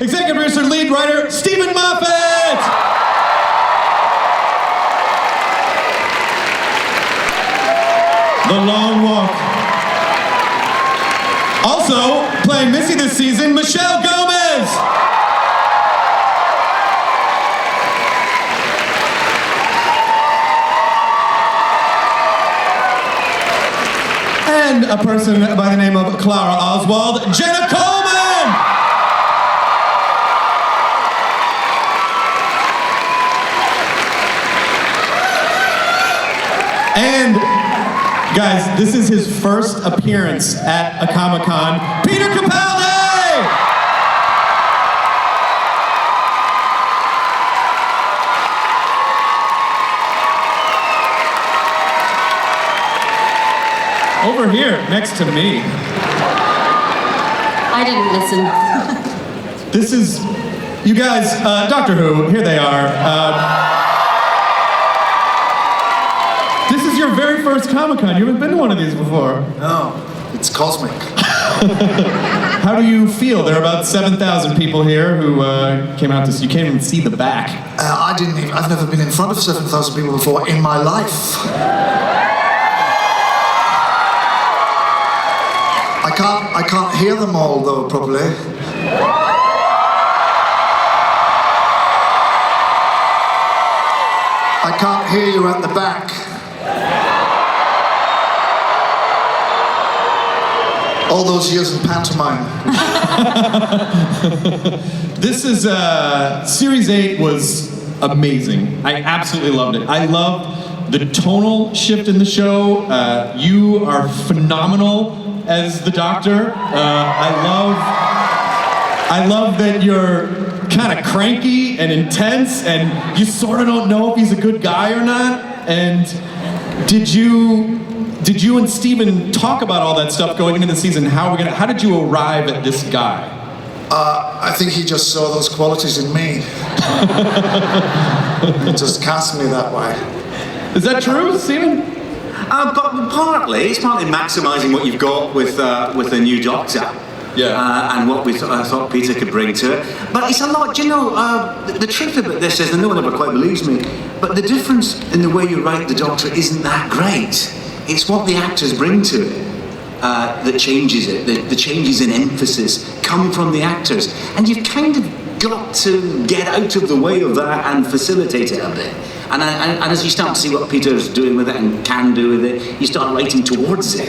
executive producer, lead writer, Stephen Moffat! The Long Walk. Also, playing Missy this season, Michelle Gomez! And a person by the name of Clara Oswald, Jenna Coleman! And, guys, this is his first appearance at a Comic-Con, Peter Capaldi! Over here, next to me. I didn't listen. This is, you guys, Doctor Who, here they are. This is your very first Comic-Con. You haven't been to one of these before. No, it's cosmic. How do you feel? There are about 7,000 people here who came out to see, you can't even see the back. I've never been in front of 7,000 people before in my life. I can't hear them all though properly. I can't hear you at the back. All those years in pantomime. This is, Series 8 was amazing. I absolutely loved it. I loved the tonal shift in the show. You are phenomenal as the Doctor. I love that you're kind of cranky and intense, and you sort of don't know if he's a good guy or not. And did you and Steven talk about all that stuff going into the season? How did you arrive at this guy? I think he just saw those qualities in me. He just cast me that way. Is that true, Steven? But partly, it's partly maximising what you've got with the new Doctor. Yeah. And what we thought Peter could bring to it. But it's a lot, you know, the truth about this is, and no one ever quite believes me, but the difference in the way you write the Doctor isn't that great. It's what the actors bring to it that changes it. The changes in emphasis come from the actors. And you've kind of got to get out of the way of that and facilitate it a bit. And as you start to see what Peter's doing with it and can do with it, you start writing towards it.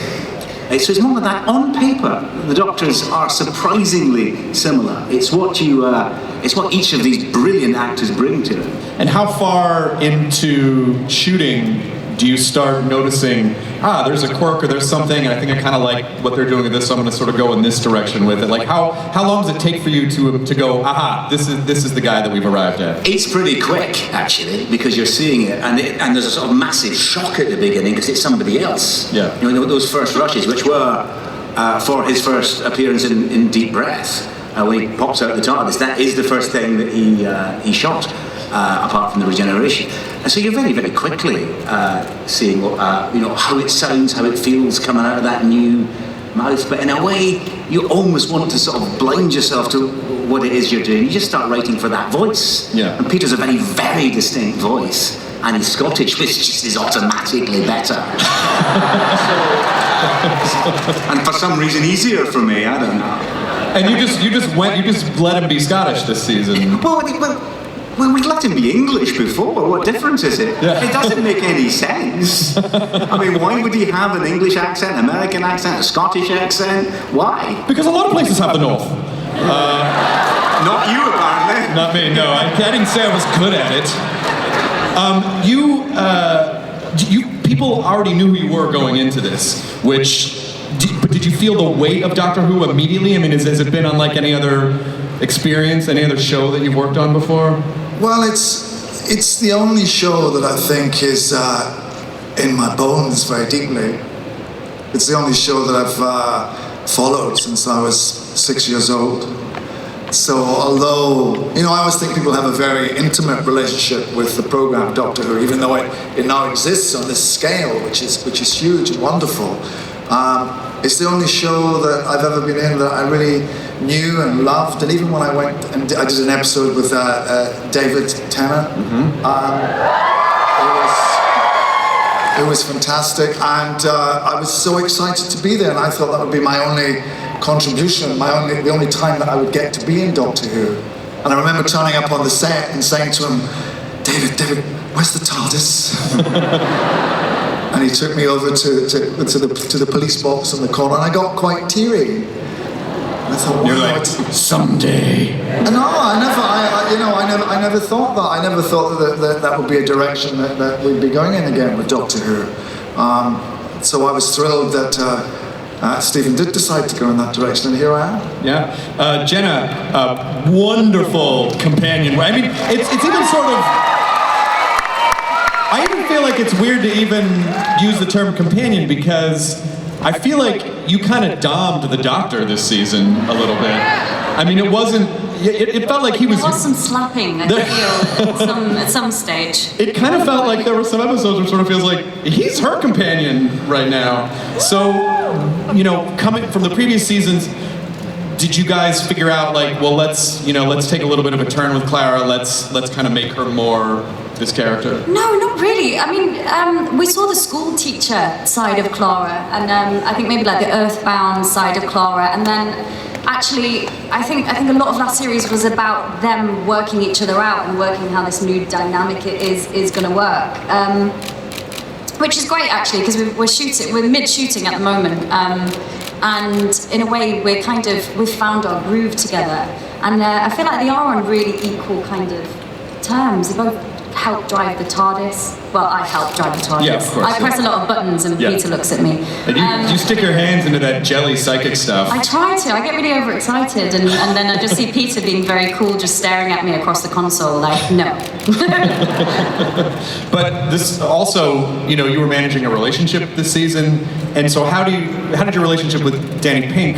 So it's more of that. On paper, the Doctors are surprisingly similar. It's what each of these brilliant actors bring to it. And how far into shooting do you start noticing, there's a quirk or there's something, and I think I kind of like what they're doing with this, so I'm going to sort of go in this direction with it. Like, how long does it take for you to go, this is the guy that we've arrived at? It's pretty quick, actually, because you're seeing it, and there's a sort of massive shock at the beginning because it's somebody else. Yeah. You know, those first rushes, which were for his first appearance in Deep Breath, when he pops out the TARDIS, that is the first thing that he shot. Apart from the regeneration, and so you're very, very quickly seeing how it sounds, how it feels coming out of that new mouth. But in a way, you almost want to sort of blind yourself to what it is you're doing. You just start writing for that voice. Yeah. And Peter's a very, very distinct voice, and he's Scottish, which just is automatically better. And for some reason, easier for me. I don't know. And you just let him be Scottish this season. Well, we'd let him be English before. What difference is it? Yeah. It doesn't make any sense. I mean, why would he have an English accent, American accent, a Scottish accent? Why? Because a lot of places have the North. Not you, apparently. Not me, no. I didn't say I was good at it. People already knew who you were going into this, but did you feel the weight of Doctor Who immediately? I mean, has it been unlike any other experience, any other show that you've worked on before? Well, it's the only show that I think is in my bones very deeply. It's the only show that I've followed since I was 6 years old. So although, I always think people have a very intimate relationship with the program Doctor Who, even though it now exists on this scale, which is huge and wonderful. it's the only show that I've ever been in that I really knew and loved. And even when I went and I did an episode with David Tennant, it was fantastic, and I was so excited to be there. And I thought that would be my only contribution, the only time that I would get to be in Doctor Who. And I remember turning up on the set and saying to him, David, where's the TARDIS? And he took me over to the police box in the corner, and I got quite teary. And I thought, wow, you're like, someday. No, I never thought that. I never thought that would be a direction that we'd be going in again with Doctor Who. So I was thrilled that Stephen did decide to go in that direction, and here I am. Yeah, Jenna, wonderful companion. I mean, it's even sort of. I even feel like it's weird to even use the term companion, because I feel like you kind of domed the Doctor this season a little bit. I mean, it wasn't. It felt like he was. There was some slapping, I feel, at some stage. It kind of felt like there were some episodes where it sort of feels like he's her companion right now. So, coming from the previous seasons, did you guys figure out like, well, let's take a little bit of a turn with Clara. Let's kind of make her more this character? No, not really. I mean, we saw the school teacher side of Clara, and I think maybe like the Earthbound side of Clara, and then actually, I think a lot of that series was about them working each other out and working how this new dynamic is going to work. Which is great actually, because we're mid-shooting at the moment, and in a way we've found our groove together, and I feel like they are on really equal kind of terms. They both help drive the TARDIS. Well, I help drive the TARDIS. Yeah, of course. I press a lot of buttons and Peter looks at me. And you stick your hands into that jelly psychic stuff. I try to. I get really overexcited, and then I just see Peter being very cool, just staring at me across the console, like, no. But this also, you were managing a relationship this season, and so how did your relationship with Danny Pink,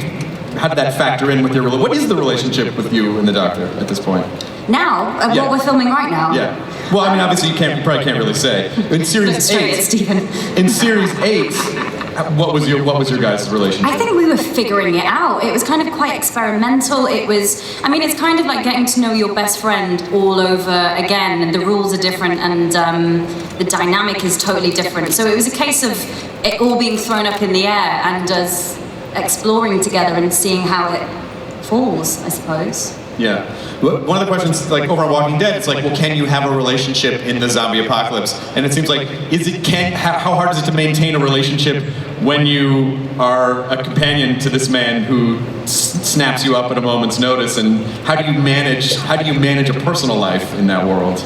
how did that factor in with your relationship? What is the relationship with you and the Doctor at this point? Now? Yeah. What we're filming right now? Yeah. Well, I mean, obviously you probably can't really say. In series 8, in series 8, what was your guys' relationship? I think we were figuring it out. It was kind of quite experimental. It's kind of like getting to know your best friend all over again, and the rules are different, and the dynamic is totally different. So it was a case of it all being thrown up in the air and us exploring together and seeing how it falls, I suppose. Yeah. One of the questions, like over on Walking Dead, it's like, well, can you have a relationship in the zombie apocalypse? And it seems like, how hard is it to maintain a relationship when you are a companion to this man who snaps you up at a moment's notice? And how do you manage a personal life in that world?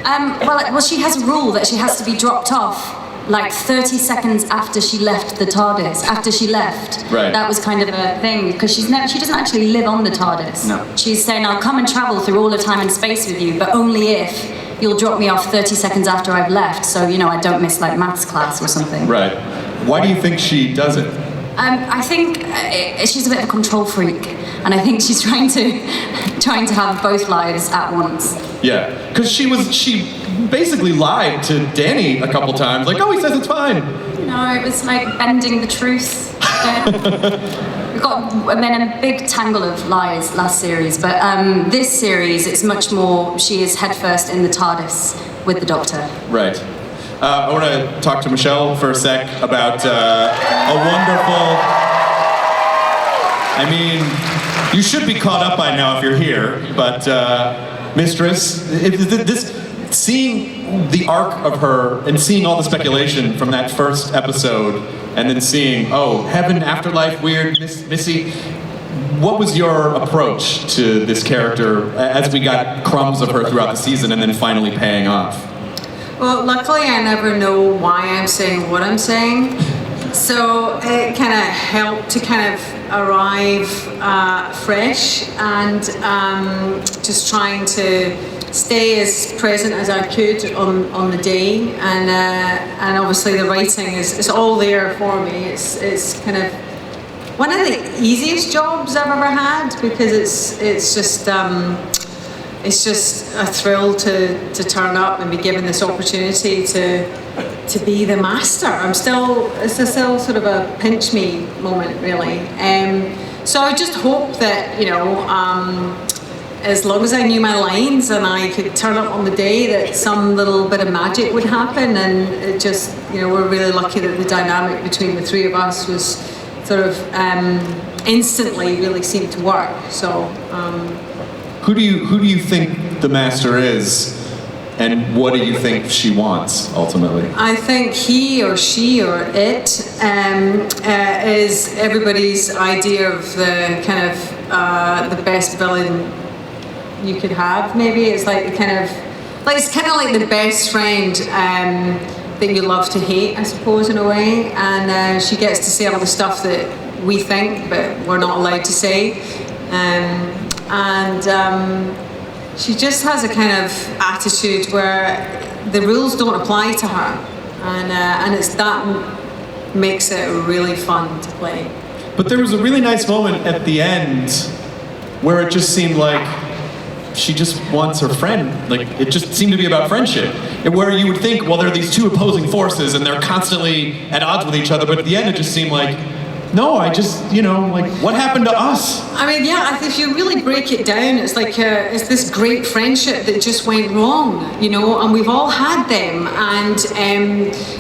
Well, she has a rule that she has to be dropped off like 30 seconds after she left the TARDIS, after she left. Right. That was kind of a thing, because she doesn't actually live on the TARDIS. No. She's saying, I'll come and travel through all of time and space with you, but only if you'll drop me off 30 seconds after I've left, so, I don't miss, like, maths class or something. Right. Why do you think she does it? I think she's a bit of a control freak, and I think she's trying to have both lives at once. Yeah, because she basically lied to Danny a couple times, like, oh, he says it's fine. No, it was like bending the truth. We got a big tangle of lies last series, but this series, it's much more, she is headfirst in the TARDIS with the Doctor. Right. I want to talk to Michelle for a sec about a wonderful... I mean, you should be caught up by now if you're here, but Mistress, seeing the arc of her and seeing all the speculation from that first episode, and then seeing, oh, heaven, afterlife, weird, Missy, what was your approach to this character as we got crumbs of her throughout the season and then finally paying off? Well, luckily I never know why I'm saying what I'm saying, so it kind of helped to kind of arrive fresh and just trying to stay as present as I could on the day, and obviously the writing is all there for me. It's kind of one of the easiest jobs I've ever had, because it's just a thrill to turn up and be given this opportunity to to be the master. It's still sort of a pinch me moment, really. So I just hope that, as long as I knew my lines and I could turn up on the day, that some little bit of magic would happen. And it just, we're really lucky that the dynamic between the three of us was sort of instantly really seemed to work. So who do you think the master is, and what do you think she wants ultimately? I think he or she or it is everybody's idea of the kind of the best villain you could have. Maybe it's like it's kind of like the best friend that you love to hate, I suppose, in a way. And she gets to say all the stuff that we think, but we're not allowed to say. She just has a kind of attitude where the rules don't apply to her, and it's that makes it really fun to play. But there was a really nice moment at the end where it just seemed like she just wants her friend. Like, it just seemed to be about friendship. And where you would think, well, there are these two opposing forces and they're constantly at odds with each other, but at the end it just seemed like, no, I just, what happened to us? I mean, yeah, if you really break it down, it's like it's this great friendship that just went wrong, and we've all had them. And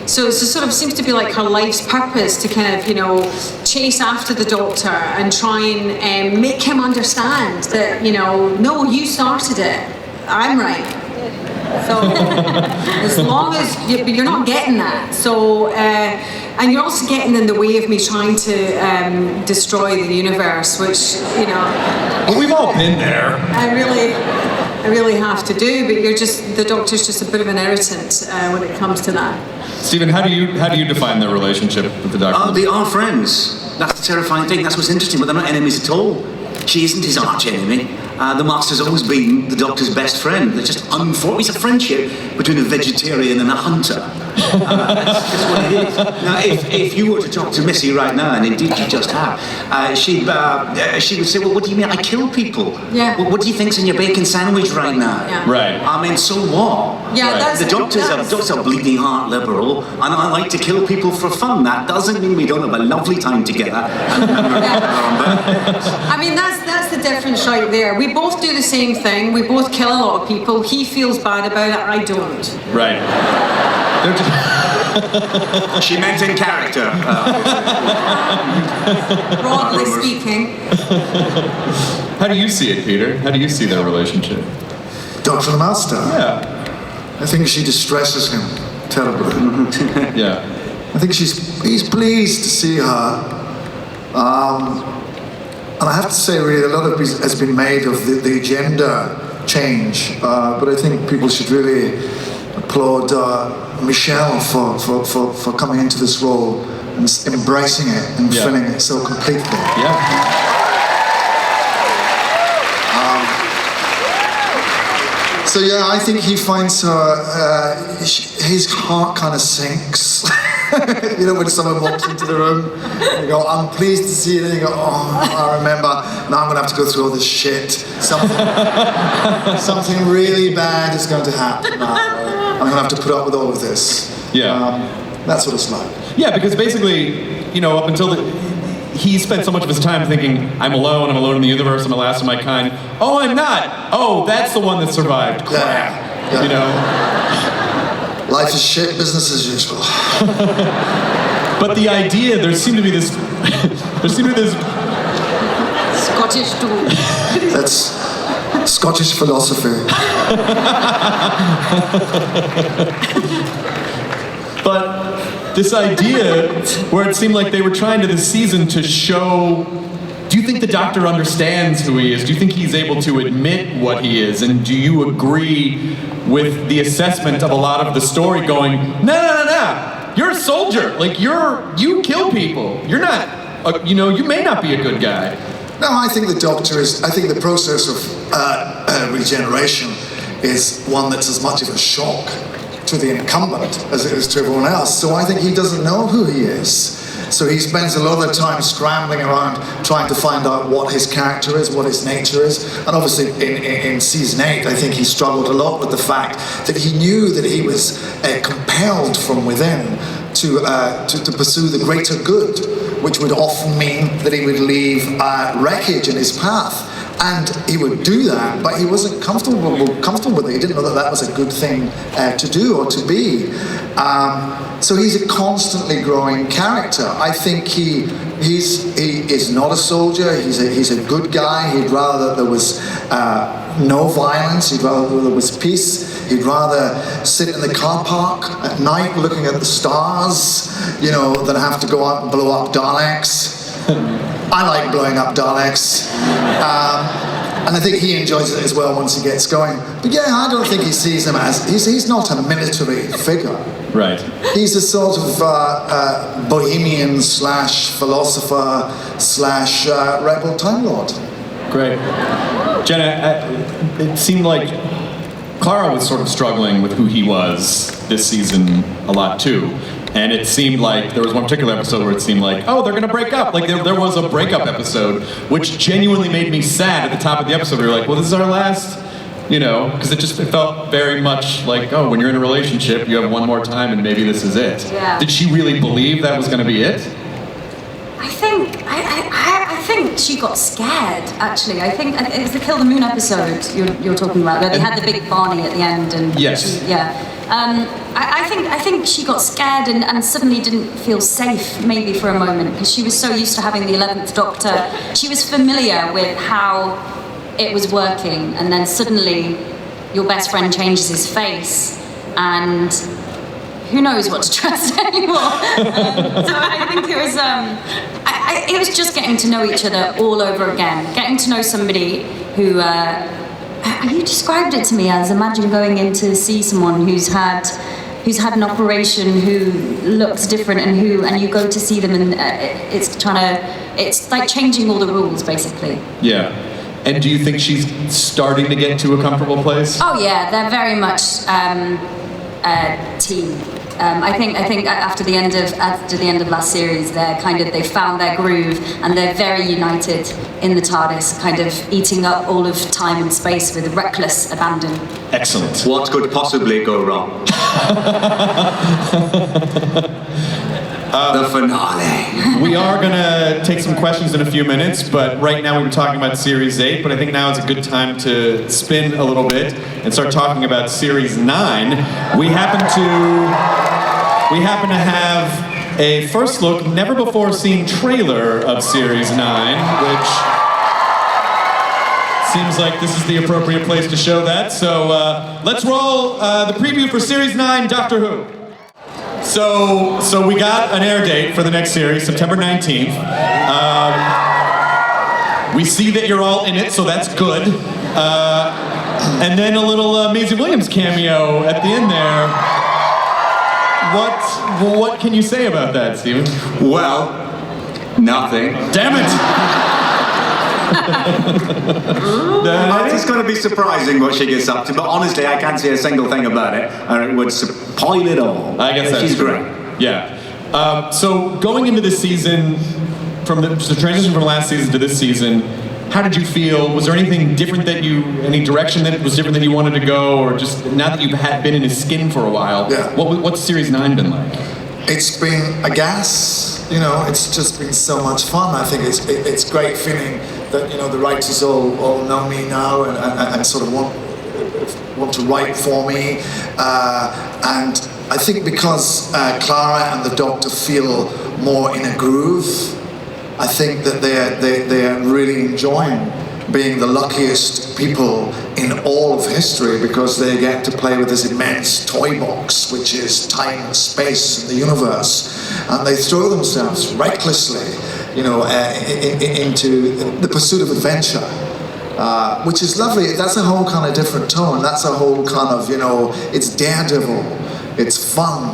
so it sort of seems to be like her life's purpose to kind of, chase after the Doctor and try and make him understand that, no, you started it, I'm right. So as long as you're not getting that, so and you're also getting in the way of me trying to destroy the universe, which But we've all been there. I really have to do. But the Doctor's just a bit of an irritant when it comes to that. Stephen, how do you define their relationship with the Doctor? They are friends. That's the terrifying thing. That's what's interesting. But they're not enemies at all. She isn't his arch enemy. The Master's always been the Doctor's best friend. They're just it's a friendship between a vegetarian and a hunter. That's just what it is. Now, if you were to talk to Missy right now, and indeed you just have, she would say, well, what do you mean? I kill people. Yeah. Well, what do you think's in your bacon sandwich right now? Yeah. Right. I mean, so what? Yeah, Right. The Doctor's a bleeding heart liberal, and I like to kill people for fun. That doesn't mean we don't have a lovely time together. I mean, that's the difference right there. We both do the same thing. We both kill a lot of people. He feels bad about it. I don't. Right. They're just... She meant in character. Broadly speaking. How do you see it, Peter? How do you see their relationship? Doctor and the Master. Yeah. I think she distresses him terribly. Yeah. I think he's pleased to see her. And I have to say, really, a lot of it has been made of the gender change, but I think people should really applaud Michelle for coming into this role and embracing it and filling it so completely. Yeah. So yeah, I think he finds her, his heart kind of sinks. When someone walks into the room, and you go, I'm pleased to see you, and you go, oh, I remember, now I'm going to have to go through all this shit. Something really bad is going to happen now. I'm going to have to put up with all of this. Yeah. That's what it's like. Yeah, because basically, up until he spent so much of his time thinking, I'm alone in the universe, I'm the last of my kind. Oh, I'm not. Oh, that's the one that survived. Crap. Yeah. Life is shit, business as usual. But the idea, there seemed to be this Scottish dude. That's Scottish philosophy. But this idea where it seemed like they were trying to this season to show, do you think the Doctor understands who he is? Do you think he's able to admit what he is? And do you agree with the assessment of a lot of the story going, no, you're a soldier. Like, you kill people. You're not, you may not be a good guy. No, I think the Doctor I think the process of regeneration is one that's as much of a shock to the incumbent as it is to everyone else. So I think he doesn't know who he is. So he spends a lot of the time scrambling around trying to find out what his character is, what his nature is. And obviously in season 8, I think he struggled a lot with the fact that he knew that he was compelled from within to pursue the greater good, which would often mean that he would leave wreckage in his path. And he would do that, but he wasn't comfortable with it. He didn't know that that was a good thing to do or to be. So he's a constantly growing character. I think he is not a soldier. He's a good guy. He'd rather that there was no violence. He'd rather that there was peace. He'd rather sit in the car park at night looking at the stars, than have to go out and blow up Daleks. I like blowing up Daleks. And I think he enjoys it as well once he gets going. But yeah, I don't think he sees him as... He's not a military figure. Right. He's a sort of bohemian / philosopher / rebel Time Lord. Great. Jenna, it seemed like Clara was sort of struggling with who he was this season a lot too. And it seemed like there was one particular episode where it seemed like, oh, they're going to break up. Like there was a breakup episode, which genuinely made me sad at the top of the episode. We were like, well, this is our last, because it felt very much like, oh, when you're in a relationship, you have one more time and maybe this is it. Yeah. Did she really believe that was going to be it? I think she got scared, actually. I think it was the Kill the Moon episode you're talking about, where they had the big Barney at the end. And yes. I think she got scared and suddenly didn't feel safe, maybe for a moment, because she was so used to having the 11th Doctor. She was familiar with how it was working, and then suddenly your best friend changes his face, and who knows what to trust anymore. So I think it was it was just getting to know each other all over again, getting to know somebody who you described it to me as, imagine going in to see someone who's had an operation, who looks different, and you go to see them, and it's like changing all the rules, basically. Yeah. And do you think she's starting to get to a comfortable place? Oh yeah, they're very much a team. I think after the end of last series, they found their groove, and they're very united in the TARDIS, kind of eating up all of time and space with reckless abandon. Excellent. What could possibly go wrong? The finale. We are going to take some questions in a few minutes, but right now we were talking about Series 8, but I think now is a good time to spin a little bit and start talking about Series 9. We happen to have a first look, never before seen trailer of Series 9, which seems like this is the appropriate place to show that. So let's roll the preview for Series 9, Doctor Who. So we got an air date for the next series, September 19th. We see that you're all in it, so that's good. And then a little Maisie Williams cameo at the end there. What can you say about that, Stephen? Well, nothing. Damn it! It's going to be surprising what she gets up to, but honestly, I can't say a single thing about it, and it would spoil it all. I guess that's she's true. great. Yeah. So going into this season, from the transition from last season to this season, how did you feel? Was there anything different any direction that was different that you wanted to go, or just now that you've been in his skin for a while? Yeah. What's Series 9 been like? It's been a gas. It's just been so much fun. I think it's great feeling that the writers all know me now and sort of want to write for me. And I think because Clara and the Doctor feel more in a groove, I think that they are really enjoying being the luckiest people in all of history, because they get to play with this immense toy box, which is time and space and the universe, and they throw themselves recklessly, into the pursuit of adventure, which is lovely. That's a whole kind of different tone. That's a whole kind of, it's daredevil, it's fun,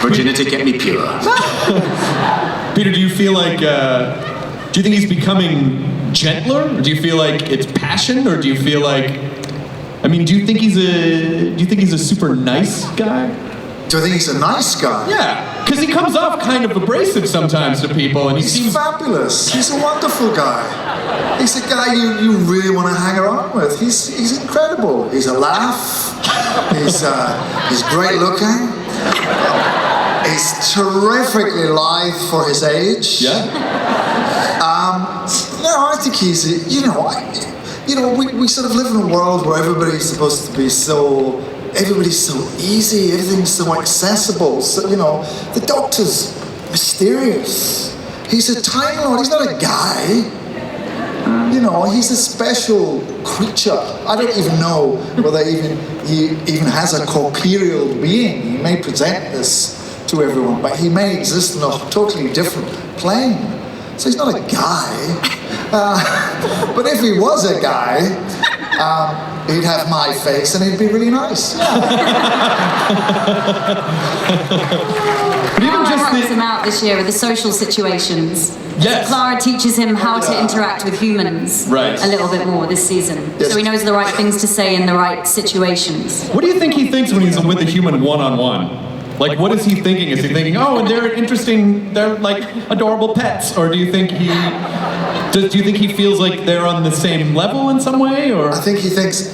Virginity kept me pure. Peter, do you feel like, do you think he's becoming gentler? Or do you feel like it's passion? Or do you feel like, I mean, do you think he's a super nice guy? Do I think he's a nice guy? Yeah, because he comes off kind of abrasive sometimes to people, and he He's seems fabulous. He's a wonderful guy. He's a guy you really want to hang around with. He's incredible. He's a laugh. He's great looking. He's terrifically lithe for his age. Yeah. No, I think he's, we sort of live in a world where everybody's supposed to be everybody's so easy, everything's so accessible. So, the Doctor's mysterious. He's a Time Lord, he's not a guy. He's a special creature. I don't even know whether he even has a corporeal being. He may present this to everyone, but he may exist in a totally different plane. So he's not a guy. But if he was a guy, he'd have my face and he'd be really nice. But even just helps him out this year with the social situations. Yes. Clara teaches him how to interact with humans Right. a little bit more this season. Yes. So he knows the right things to say in the right situations. What do you think he thinks when he's with a human one-on-one? Like, what is he thinking? Is he thinking, oh, and they're interesting, they're like adorable pets? Or do you think he feels like they're on the same level in some way? Or I think he thinks,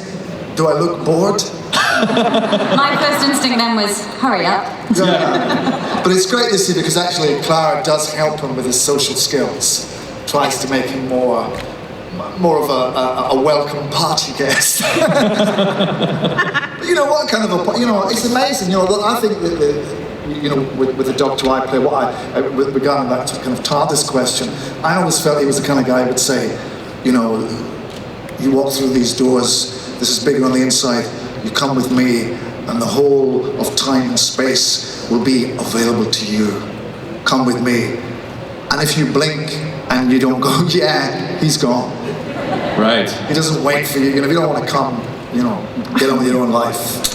do I look bored? My first instinct then was, hurry up. Yeah. But it's great to see because actually Clara does help him with his social skills. Tries to make him more of a welcome party guest. What kind of it's amazing. I think that with the Doctor I play, regarding that kind of TARDIS question, I always felt he was the kind of guy who would say, you walk through these doors, this is bigger on the inside, you come with me, and the whole of time and space will be available to you. Come with me. And if you blink and you don't go, yeah, he's gone. right. He doesn't wait for you. If you don't want to come, get on with your own life.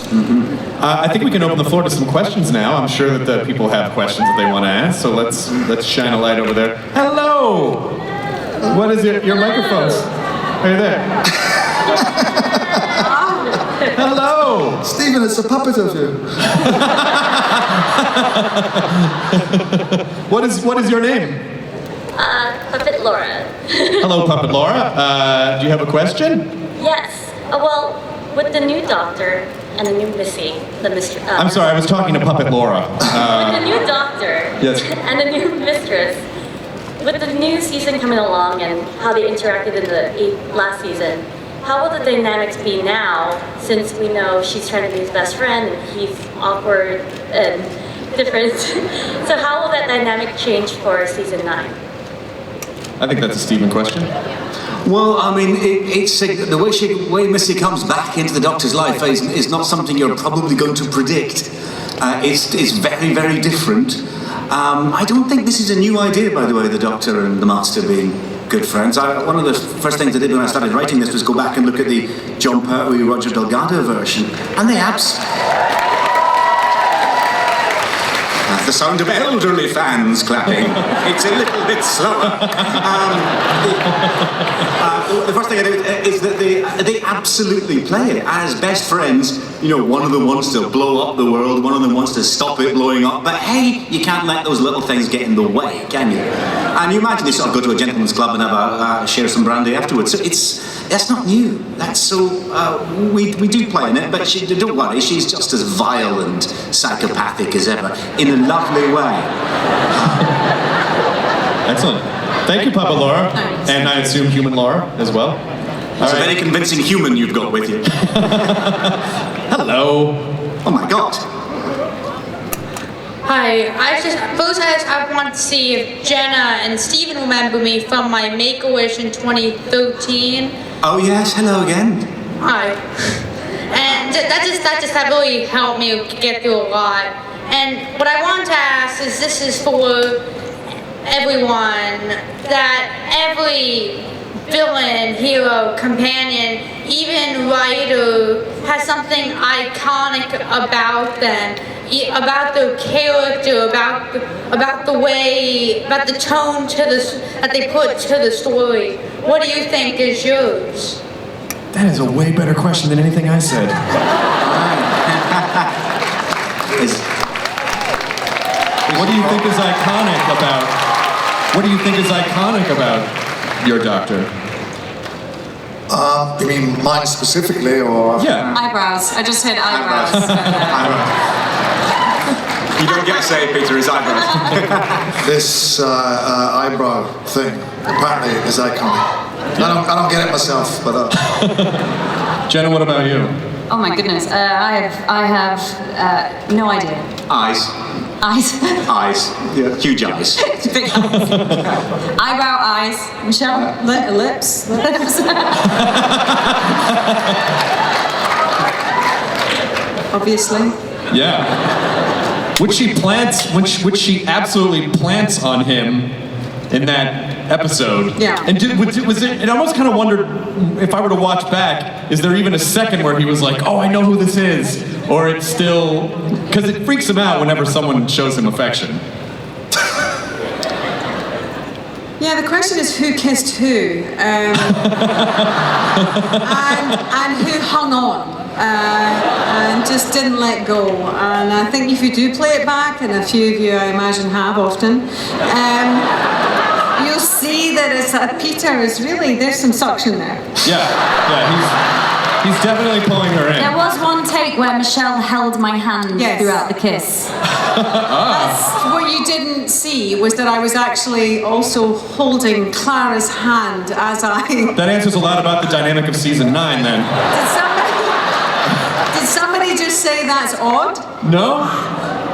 I think we can open the floor to some questions now. I'm sure that the people have questions that they want to ask. So let's shine a light over there. Hello. What is it? Your microphones. Right there. Hello. Stephen, it's a puppet of you. What is your name? Puppet Laura. Hello, Puppet Laura. Do you have a question? Yes. Well, with the new Doctor and the new Missy, the mistress. I'm sorry, I was talking to Puppet Laura. With the new Doctor Yes. and the new mistress, with the new season coming along and how they interacted in the last season, how will the dynamics be now, since we know she's trying to be his best friend and he's awkward and different? So how will that dynamic change for season 9? I think that's a Stephen question. Well, I mean, it's the way Missy comes back into the Doctor's life is not something you're probably going to predict. It's very, very different. I don't think this is a new idea, by the way, the Doctor and the Master being good friends. One of the first things I did when I started writing this was go back and look at the John Pertwee, Roger Delgado version, and they the sound of elderly fans clapping. It's a little bit slower. The first thing I did is that they absolutely play it as best friends. One of them wants to blow up the world, one of them wants to stop it blowing up, but hey, you can't let those little things get in the way, can you? And you imagine they sort of go to a gentleman's club and have share some brandy afterwards. So that's not new. That's so we do play in it, but don't worry, she's just as vile and psychopathic as ever, in a lovely way. Excellent. Thank you, Puppet Laura. And I assume human Laura as well. It's a very convincing human you've got with you. Hello. Oh my God. Hi, I want to see if Jenna and Stephen remember me from my Make-A-Wish in 2013. Oh yes, hello again. Hi. And that really helped me get through a lot. And what I want to ask is, this is for everyone, that every villain, hero, companion, even writer has something iconic about them, about their character, about the way, about the tone that they put to the story. What do you think is yours? That is a way better question than anything I said. What do you think is iconic about? What do you think is iconic about your doctor? You mean mine specifically, or? Yeah. Eyebrows. I just said eyebrows. You don't get to say it, Peter, his eyebrows. This eyebrow thing apparently is iconic. I don't get it myself, but. Jenna, what about you? Oh my goodness. I have no idea. Eyes. Eyes. Eyes. Yeah, huge eyes. Big eyes. Eyebrow, eyes. Michelle, lips. Obviously. Yeah. Which she absolutely plants on him in that episode. Yeah. And was it almost kind of wondered if I were to watch back, is there even a second where he was like, oh, I know who this is? Or it's still, because it freaks him out whenever someone shows him affection. Yeah, the question is who kissed who, and who hung on. And just didn't let go. And I think if you do play it back, and a few of you I imagine have often, you'll see that Peter is really, there's some suction there. Yeah, he's definitely pulling her in. There was one take where Michelle held my hand throughout the kiss. What you didn't see was that I was actually also holding Clara's hand as I... That answers a lot about the dynamic of season 9 then. Did somebody just say that's odd? No?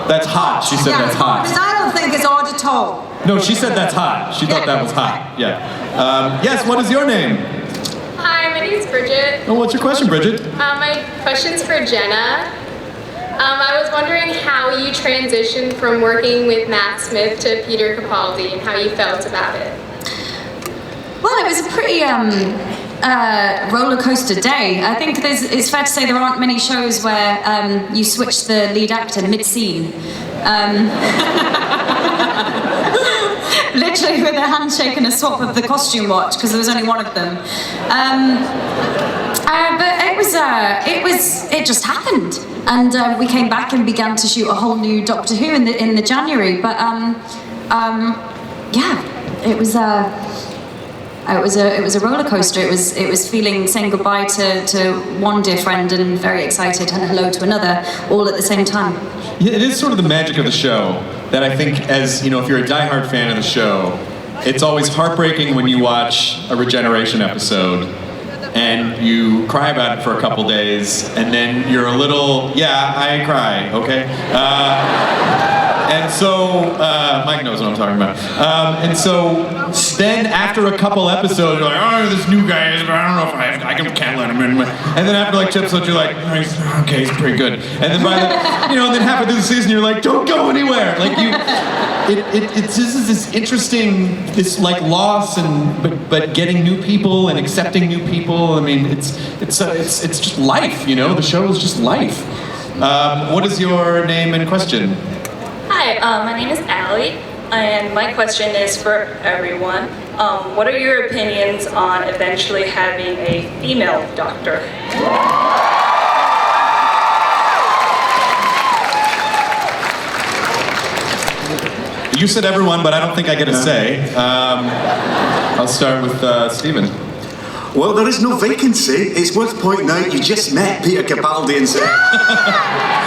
That's hot. She said that's hot. Because I don't think it's odd at all. No, she said that's hot. She thought that was hot. Yeah. Yes, what is your name? Hi, my name's Bridget. Oh, what's your question, Bridget? My question's for Jenna. I was wondering how you transitioned from working with Matt Smith to Peter Capaldi and how you felt about it. Well, it was a pretty roller coaster day. I think it's fair to say there aren't many shows where you switch the lead actor mid-scene. Literally with a handshake and a swap of the costume watch, because there was only one of them. But it just happened, and we came back and began to shoot a whole new Doctor Who in the January. But yeah, it was a roller coaster. It was saying goodbye to one dear friend and very excited, and hello to another, all at the same time. Yeah, it is sort of the magic of the show that I think, as you know, if you're a diehard fan of the show, it's always heartbreaking when you watch a regeneration episode and you cry about it for a couple days, and then you're a little, yeah, I cry, okay? And so, Mike knows what I'm talking about. And so, then after a couple episodes, you're like, oh, this new guy is, but I don't know if I can't let him in. And then after like two episodes, you're like, okay, he's pretty good. And then by the, and then halfway through the season, you're like, don't go anywhere. Like it's just this interesting, this like loss but getting new people and accepting new people. I mean, it's just life, The show is just life. What is your name and question? Hi, my name is Allie, and my question is for everyone. What are your opinions on eventually having a female doctor? You said everyone, but I don't think I get a say. I'll start with Stephen. Well, there is no vacancy. It's worth pointing out you just met Peter Capaldi and said,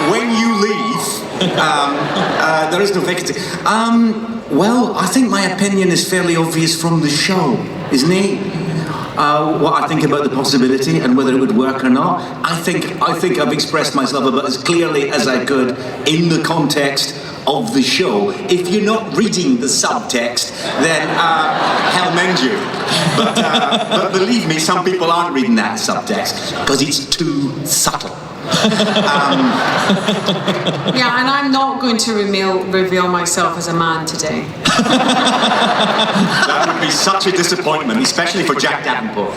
when you leave, there is no vacancy. Well, I think my opinion is fairly obvious from the show, isn't it? What I think about the possibility and whether it would work or not. I think I've expressed myself about as clearly as I could in the context of the show. If you're not reading the subtext, then hell mend you. But believe me, some people aren't reading that subtext because it's too subtle. Yeah, and I'm not going to reveal myself as a man today. That would be such a disappointment, especially for Jack Davenport.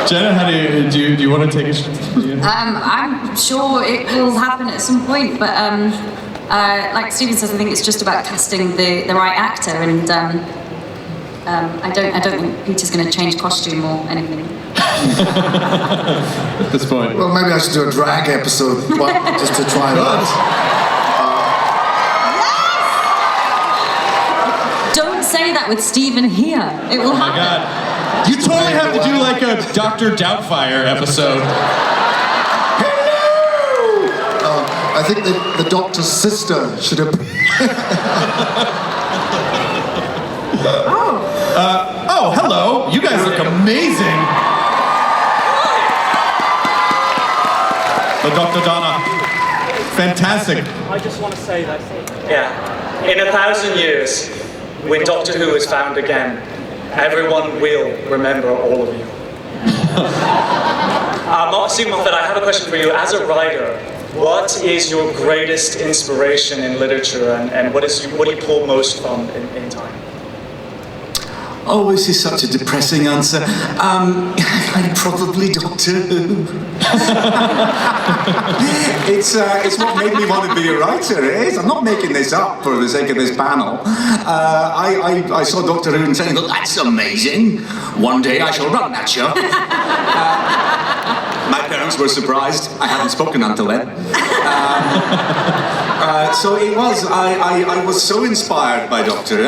Jenna, how do you want to take a shot? I'm sure it will happen at some point, but like Stephen says, I think it's just about casting the right actor, and I don't think Peter's going to change costume or anything. At this point. Well, maybe I should do a drag episode just to try that. Don't say that with Stephen here. It will happen. Oh my God. You totally have to do like a Dr. Doubtfire episode. Hello! I think the doctor's sister should have... Oh, hello. You guys look amazing. Oh, Dr. Donna. Fantastic. I just want to say that. Yeah. In 1,000 years, when Doctor Who is found again, everyone will remember all of you. Sigmund, I have a question for you. As a writer, what is your greatest inspiration in literature, and what do you pull most from in time? Oh, this is such a depressing answer. Probably Doctor Who. It's what made me want to be a writer, it is. I'm not making this up for the sake of this panel. I saw Doctor Who and saying, look, that's amazing. One day I shall run that show. My parents were surprised. I hadn't spoken until then. So it was, I was so inspired by Doctor Who.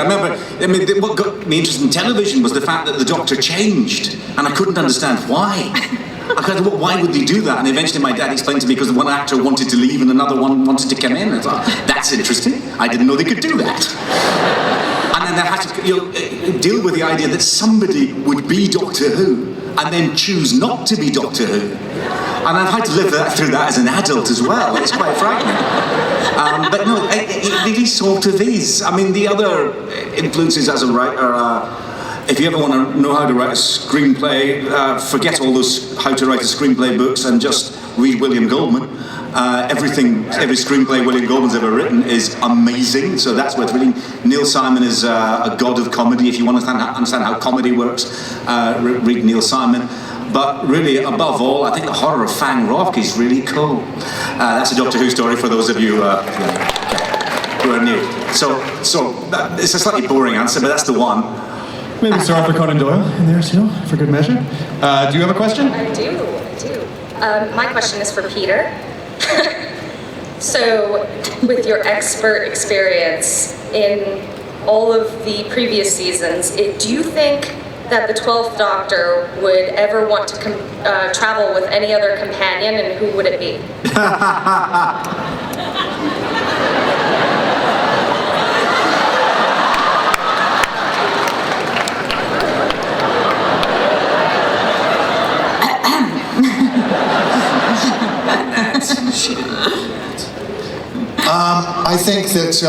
What got me interested in television was the fact that the Doctor changed, and I couldn't understand why. I thought, well, why would they do that? And eventually my dad explained to me because one actor wanted to leave and another one wanted to come in. I thought, that's interesting. I didn't know they could do that. And then they had to deal with the idea that somebody would be Doctor Who and then choose not to be Doctor Who. And I've had to live through that as an adult as well. It's quite frightening. But no, it really sort of is. I mean, the other influences as a writer, if you ever want to know how to write a screenplay, forget all those how to write a screenplay books and just read William Goldman. Every screenplay William Goldman's ever written is amazing, so that's worth reading. Neil Simon is a god of comedy. If you want to understand how comedy works, read Neil Simon. But really, above all, I think the horror of Fang Rock is really cool. That's a Doctor Who story for those of you who are new. So it's a slightly boring answer, but that's the one. Maybe Sir Arthur Conan Doyle in there too, for good measure. Do you have a question? I do. My question is for Peter. So, with your expert experience in all of the previous seasons, do you think that the 12th Doctor would ever want to travel with any other companion, and who would it be? I think that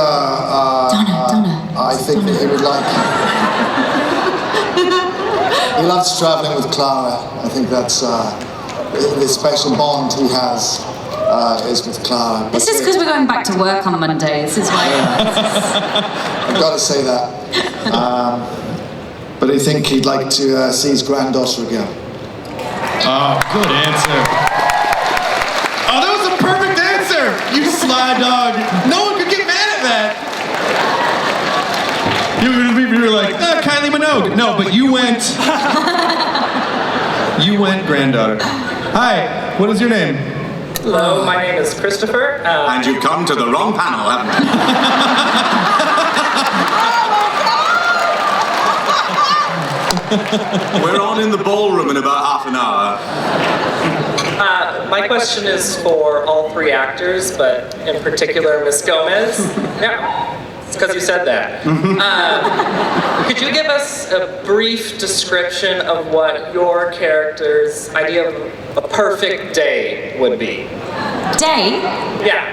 I think that he would like. He loves traveling with Clara. I think that's the special bond he has is with Clara. This is because we're going back to work on Monday. This is why. I've got to say that. But I think he'd like to see his granddaughter again. Oh, good answer. Oh, that was a perfect answer! You sly dog. No one could get mad at that. You were like, Kylie Minogue. No, but you went... You went granddaughter. Hi, what is your name? Hello, my name is Christopher. And you've come to the wrong panel, haven't you? We're on in the ballroom in about half an hour. My question is for all three actors, but in particular Miss Gomez. Yeah, it's because you said that. Could you give us a brief description of what your character's idea of a perfect day would be? Day? Yeah.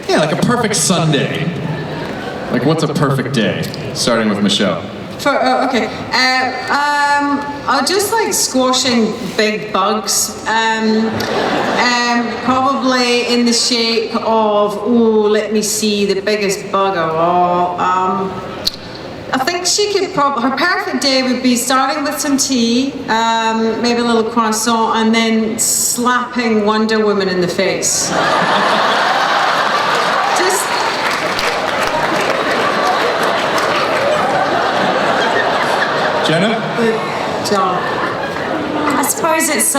Yeah, like a perfect Sunday. Like, what's a perfect day? Starting with Michelle. Okay. I just like squashing big bugs. Probably in the shape of, let me see, the biggest bug of all. I think she could her perfect day would be starting with some tea, maybe a little croissant, and then slapping Wonder Woman in the face. Jenna? Job. I suppose it's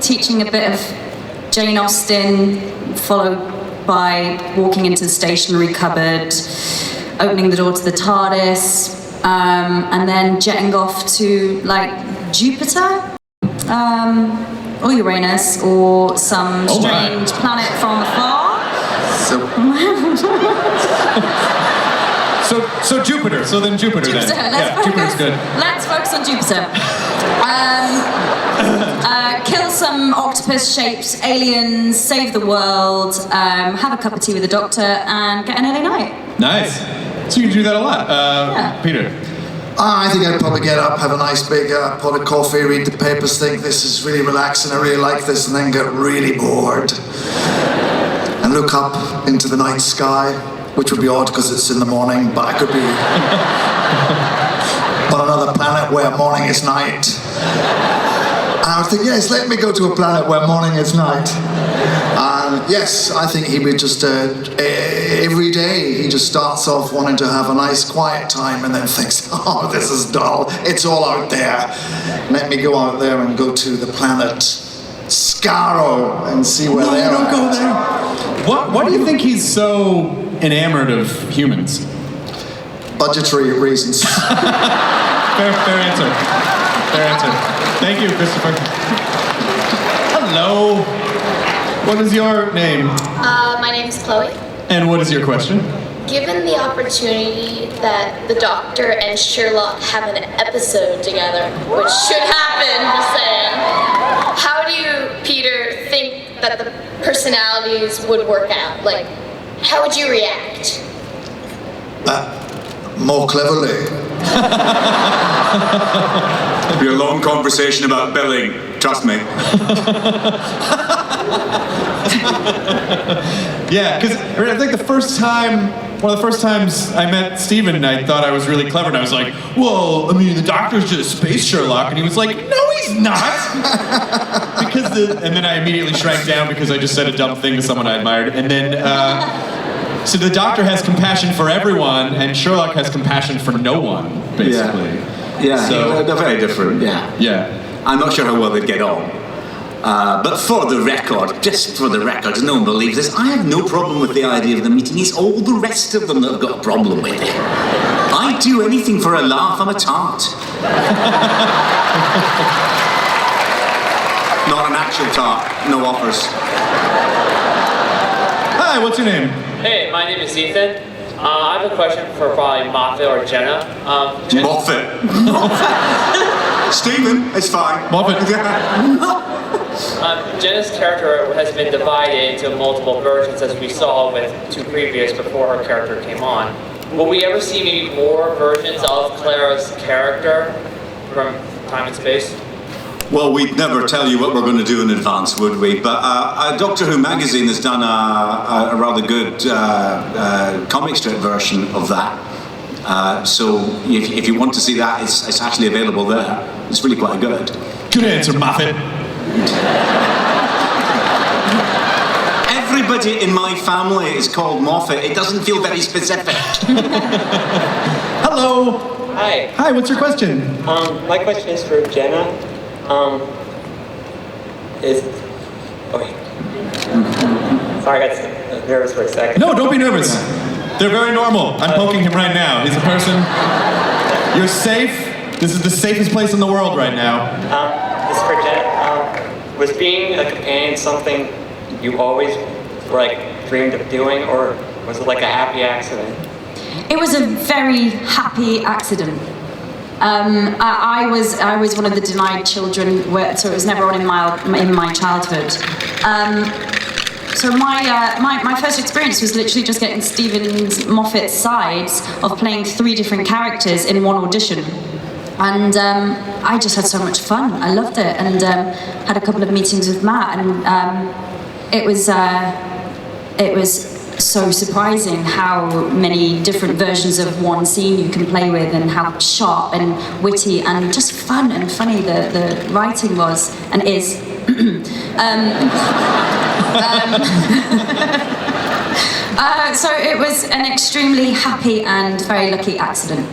teaching a bit of Jane Austen, followed by walking into the stationery cupboard, opening the door to the TARDIS, and then jetting off to like Jupiter, or Uranus, or some strange planet from afar. So Jupiter. So then Jupiter. Jupiter. Then. Jupiter's good. Let's focus on Jupiter. Kill some octopus-shaped aliens, save the world, have a cup of tea with the doctor, and get an early night. Nice. So you can do that a lot. Peter? I think I'd probably get up, have a nice big pot of coffee, read the papers, think this is really relaxing, I really like this, and then get really bored. And look up into the night sky, which would be odd because it's in the morning, but I could be on another planet where morning is night. And I would think, yes, let me go to a planet where morning is night. And yes, I think he would just, every day, he just starts off wanting to have a nice quiet time and then thinks, oh, this is dull, it's all out there. Let me go out there and go to the planet Skaro and see where they're at. Don't go there. Why do you think he's so enamored of humans? Budgetary reasons. Fair answer. Fair answer. Thank you, Christopher. Hello. What is your name? My name's Chloe. And what is your question? Given the opportunity that the Doctor and Sherlock have an episode together, which should happen, just saying, how do you, Peter, think that the personalities would work out? Like, how would you react? More cleverly. It'll be a long conversation about billing, trust me. Yeah, because I think one of the first times I met Stephen, I thought I was really clever, and I was like, well, I mean, the Doctor's just space Sherlock, and he was like, no, he's not. And then I immediately shrank down because I just said a dumb thing to someone I admired, and then, so the Doctor has compassion for everyone, and Sherlock has compassion for no one, basically. Yeah, so, they're very different, yeah. I'm not sure how well they'd get on. But for the record, just for the record, no one believes this, I have no problem with the idea of the meeting. It's all the rest of them that have got a problem with it. I'd do anything for a laugh, I'm a tart. Not an actual tart, no offers. Hi, what's your name? Hey, my name is Ethan. I have a question for probably Moffat or Jenna. Moffat. Stephen, it's fine. Moffat. Jenna's character has been divided into multiple versions, as we saw with two previous before her character came on. Will we ever see maybe more versions of Clara's character from Time and Space? Well, we'd never tell you what we're going to do in advance, would we? But Doctor Who magazine has done a rather good comic strip version of that. So if you want to see that, it's actually available there. It's really quite good. Good answer, Moffat. Everybody in my family is called Moffat. It doesn't feel very specific. Hello. Hi. Hi, what's your question? My question is for Jenna. Sorry, I got nervous for a second. No, don't be nervous. They're very normal. I'm poking him right now. He's a person. You're safe. This is the safest place in the world right now. This is for Jenna. Was being a companion something you always dreamed of doing, or was it like a happy accident? It was a very happy accident. I was one of the denied children, so it was never on in my childhood. So my first experience was literally just getting Stephen Moffat's sides of playing 3 different characters in one audition. And I just had so much fun. I loved it, and had a couple of meetings with Matt, and it was so surprising how many different versions of one scene you can play with, and how sharp and witty and just fun and funny the writing was and is. So it was an extremely happy and very lucky accident.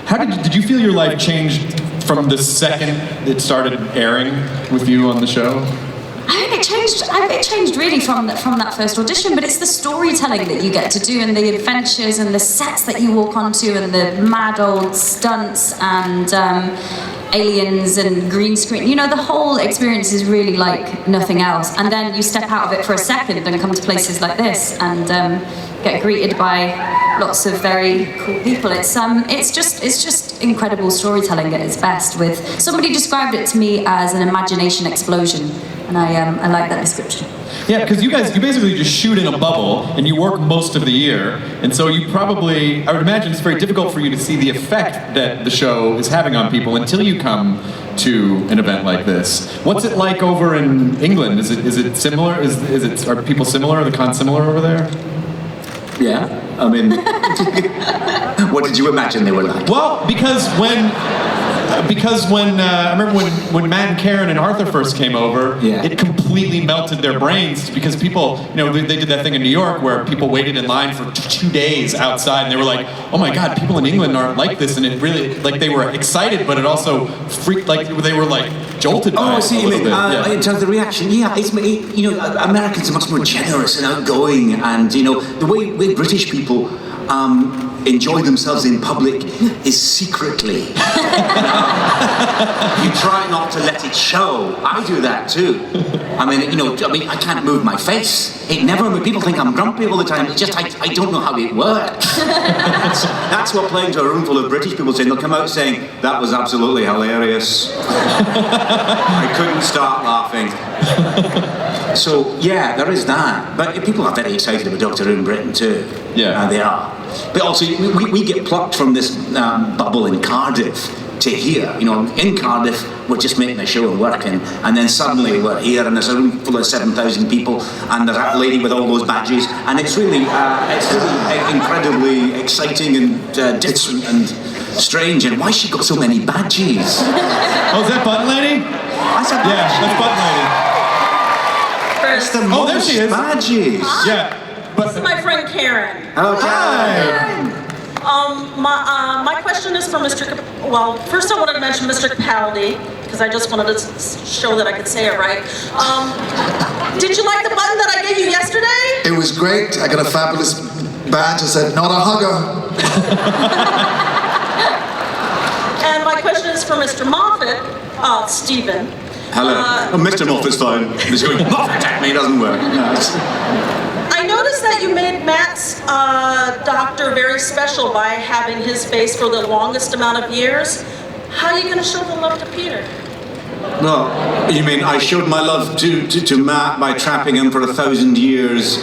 How did you feel your life changed from the second it started airing with you on the show? I think it changed really from that first audition, but it's the storytelling that you get to do, and the adventures and the sets that you walk onto, and the mad old stunts and aliens and green screen. You know, the whole experience is really like nothing else. And then you step out of it for a second and come to places like this and get greeted by lots of very cool people. It's just incredible storytelling at its best. With somebody described it to me as an imagination explosion, and I like that description. Yeah, because you basically just shoot in a bubble and you work most of the year, and so you probably, I would imagine it's very difficult for you to see the effect that the show is having on people until you come to an event like this. What's it like over in England? Is it similar? Are people similar? Are the cons similar over there? Yeah, I mean, what did you imagine they were like? Well, because when I remember when Matt and Karen and Arthur first came over, it completely melted their brains, because people, they did that thing in New York where people waited in line for 2 days outside, and they were like, oh my God, people in England aren't like this, and it really, like, they were excited, but it also freaked, like, they were like jolted by it. Oh, I see what you mean. In terms of the reaction, Americans are much more generous and outgoing, and the way British people enjoy themselves in public is secretly. You try not to let it show. I do that too. I I can't move my face. It never. People think I'm grumpy all the time. It's just I don't know how it works. That's what playing to a room full of British people saying. They'll come out saying that was absolutely hilarious. I couldn't stop laughing. So yeah, there is that. But people are very excited about Doctor Who in Britain too. Yeah, they are. But also, we get plucked from this bubble in Cardiff to here. In Cardiff, we're just making a show and working, and then suddenly we're here, and there's a room full of 7,000 people, and there's that lady with all those badges, and it's really incredibly exciting and different and strange. And why she got so many badges? Oh, is that Button Lady? I said badges. Yeah, that's Button Lady. It's the most there she is. Badges. Yeah. This is my friend Karen. Okay. Hi. My question is for Mr. First I wanted to mention Mr. Capaldi, because I just wanted to show that I could say it right. Did you like the button that I gave you yesterday? It was great. I got a fabulous badge that said, "Not a hugger." And my question is for Mr. Moffat, Stephen. Hello. Mr. Moffat's fine. Mr. Moffat at me doesn't work. No, I noticed that you made Matt's doctor very special by having his face for the longest amount of years. How are you going to show the love to Peter? Well, you mean I showed my love to Matt by trapping him for 1,000 years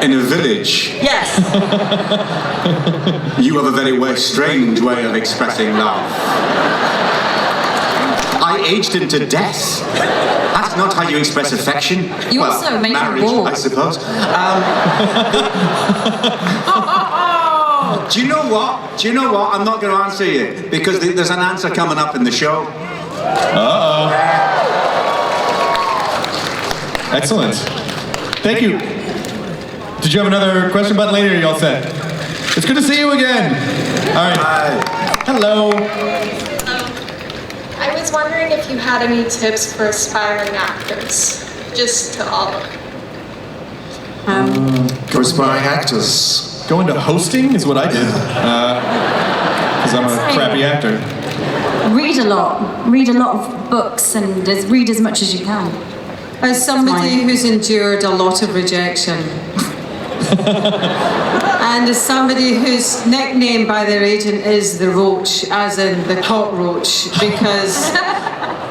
in a village? Yes. You have a very strange way of expressing love. I aged him to death. That's not how you express affection. You also made marriage, him bald. I suppose. Do you know what? I'm not going to answer you, because there's an answer coming up in the show. Uh-oh. Excellent. Thank you. Did you have another question, Button Lady, or are you all set? It's good to see you again. All right. Hi. Hello. I was wondering if you had any tips for aspiring actors, just to all of them. For aspiring actors. Go into hosting is what I did, because I'm a crappy actor. Read a lot of books, and read as much as you can. As somebody who's endured a lot of rejection, and as somebody whose nickname by their agent is the Roach, as in the cockroach, because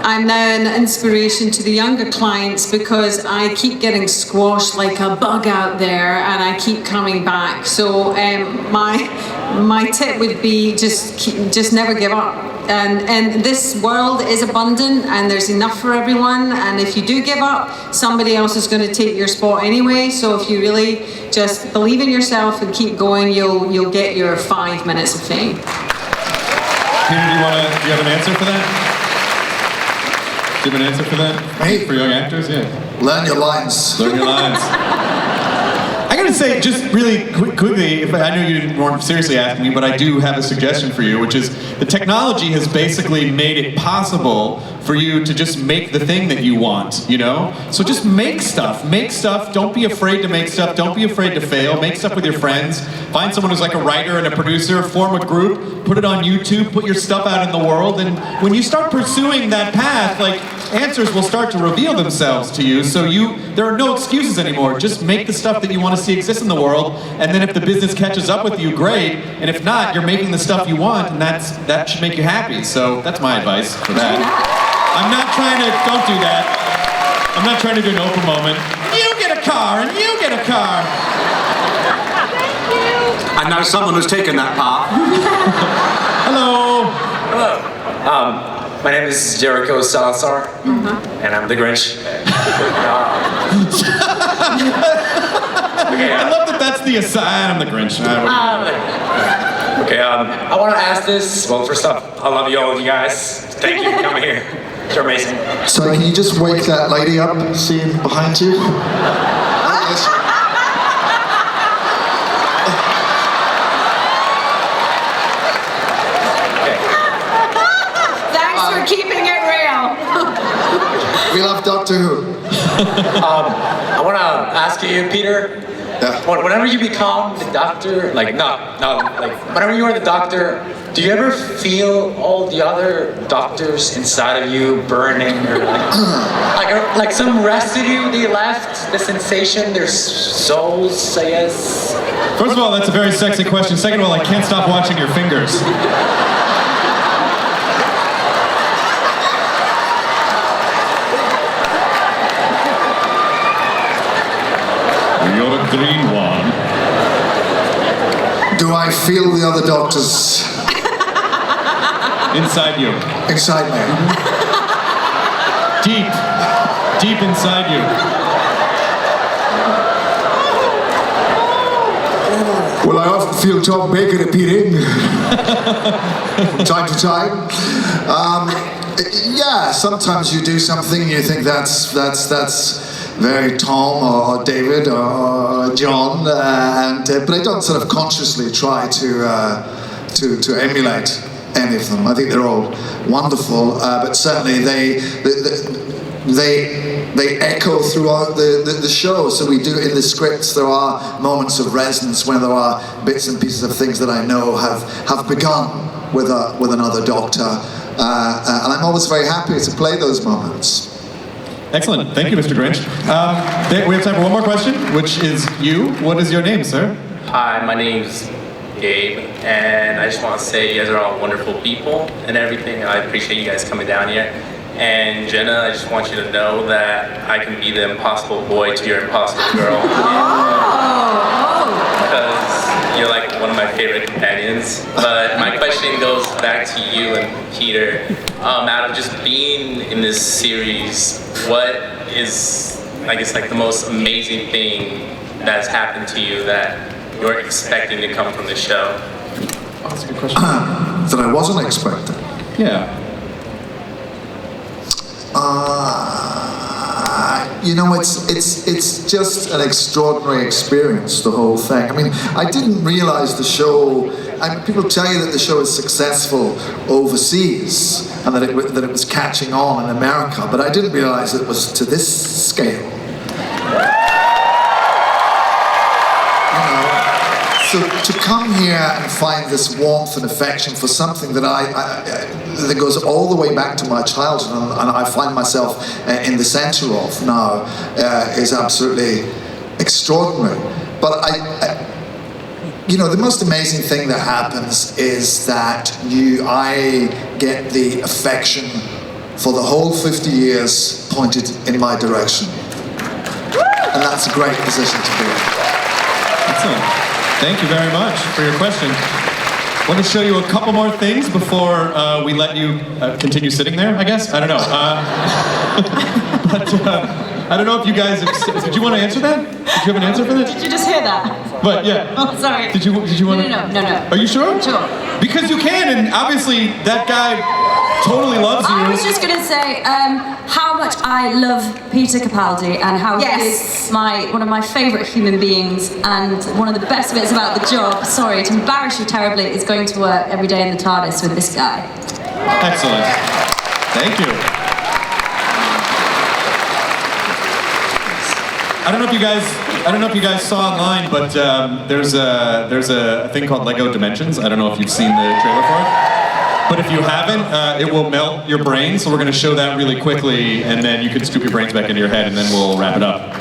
I'm now an inspiration to the younger clients because I keep getting squashed like a bug out there, and I keep coming back. So my tip would be just never give up. And this world is abundant, and there's enough for everyone. And if you do give up, somebody else is going to take your spot anyway. So if you really just believe in yourself and keep going, you'll get your 5 minutes of fame. Peter, do you have an answer for that? Do you have an answer for that? Me? For young actors, yeah. Learn your lines. Learn your lines. I gotta say, just really quickly, I know you weren't seriously asking me, but I do have a suggestion for you, which is the technology has basically made it possible for you to just make the thing that you want, you know? So just make stuff, don't be afraid to make stuff, don't be afraid to fail, make stuff with your friends, find someone who's like a writer and a producer, form a group, put it on YouTube, put your stuff out in the world, and when you start pursuing that path, like, answers will start to reveal themselves to you, so there are no excuses anymore. Just make the stuff that you want to see exist in the world, and then if the business catches up with you, great, and if not, you're making the stuff you want, and that should make you happy. So that's my advice for that. I'm not trying to, don't do that. I'm not trying to do an Oprah moment. You get a car, and you get a car. I know someone who's taken that part. Hello. Hello. My name is Jericho Salazar, and I'm the Grinch. Okay, I love that that's the aside. I'm the Grinch. Okay, I want to ask this. Well, first off, I love all of you guys. Thank you for coming here. You're amazing. So can you just wake that lady up, see behind you? Thanks for keeping it real. We love Doctor Who. I want to ask you, Peter. Yeah. Whenever you become the Doctor, whenever you are the Doctor, do you ever feel all the other doctors inside of you burning, or like some residue they left, the sensation, their souls, I guess? First of all, that's a very sexy question. Second of all, I can't stop watching your fingers. You're a green one. Do I feel the other doctors? Inside you. Inside me. Deep inside you. Well, I often feel Tom Baker appearing from time to time. Yeah, sometimes you do something and you think that's very Tom or David or John, but I don't sort of consciously try to emulate any of them. I think they're all wonderful, but certainly they echo throughout the show. So we do in the scripts. There are moments of resonance when there are bits and pieces of things that I know have begun with another Doctor, and I'm always very happy to play those moments. Excellent. Thank you, Mr. Grinch. We have time for one more question, which is you. What is your name, sir? Hi, my name's Gabe, and I just want to say you guys are all wonderful people and everything. I appreciate you guys coming down here. And Jenna, I just want you to know that I can be the impossible boy to your impossible girl. Because you're like one of my favorite companions. But my question goes back to you and Peter. Out of just being in this series, what is, I guess, like the most amazing thing that's happened to you that you're expecting to come from the show? Oh, that's a good question. That I wasn't expecting. Yeah. You know, it's just an extraordinary experience, the whole thing. I mean, I didn't realize the show. People tell you that the show is successful overseas and that it was catching on in America, but I didn't realize it was to this scale. So to come here and find this warmth and affection for something that that goes all the way back to my childhood and I find myself in the center of now is absolutely extraordinary. But you know, the most amazing thing that happens is that I get the affection for the whole 50 years pointed in my direction. And that's a great position to be in. Excellent. Thank you very much for your question. I want to show you a couple more things before we let you continue sitting there, I guess? I don't know. But I don't know if you guys have, did you want to answer that? Did you have an answer for that? Did you just hear that? But yeah. Oh, sorry. Did you want to? No. Are you sure? Sure. Because you can, and obviously that guy totally loves you. I was just going to say how much I love Peter Capaldi and how he is one of my favourite human beings, and one of the best bits about the job, sorry to embarrass you terribly, is going to work every day in the TARDIS with this guy. Excellent. Thank you. I don't know if you guys saw online, but there's a thing called Lego Dimensions. I don't know if you've seen the trailer for it. But if you haven't, it will melt your brain, so we're going to show that really quickly, and then you can scoop your brains back into your head, and then we'll wrap it up.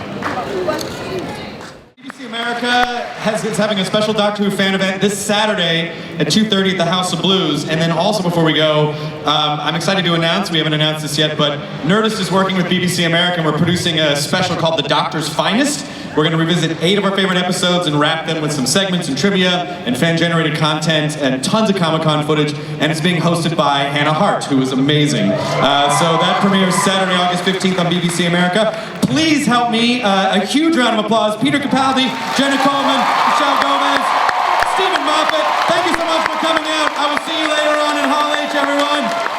BBC America is having a special Doctor Who fan event this Saturday at 2:30 at the House of Blues. And then also before we go, I'm excited to announce, we haven't announced this yet, but Nerdist is working with BBC America, and we're producing a special called The Doctor's Finest. We're going to revisit 8 of our favorite episodes and wrap them with some segments and trivia and fan-generated content and tons of Comic-Con footage, and it's being hosted by Hannah Hart, who is amazing. So that premieres Saturday, August 15th on BBC America. Please help me, a huge round of applause, Peter Capaldi, Jenna Coleman, Michelle Gomez, Stephen Moffat. Thank you so much for coming out. I will see you later on in Hall H, everyone.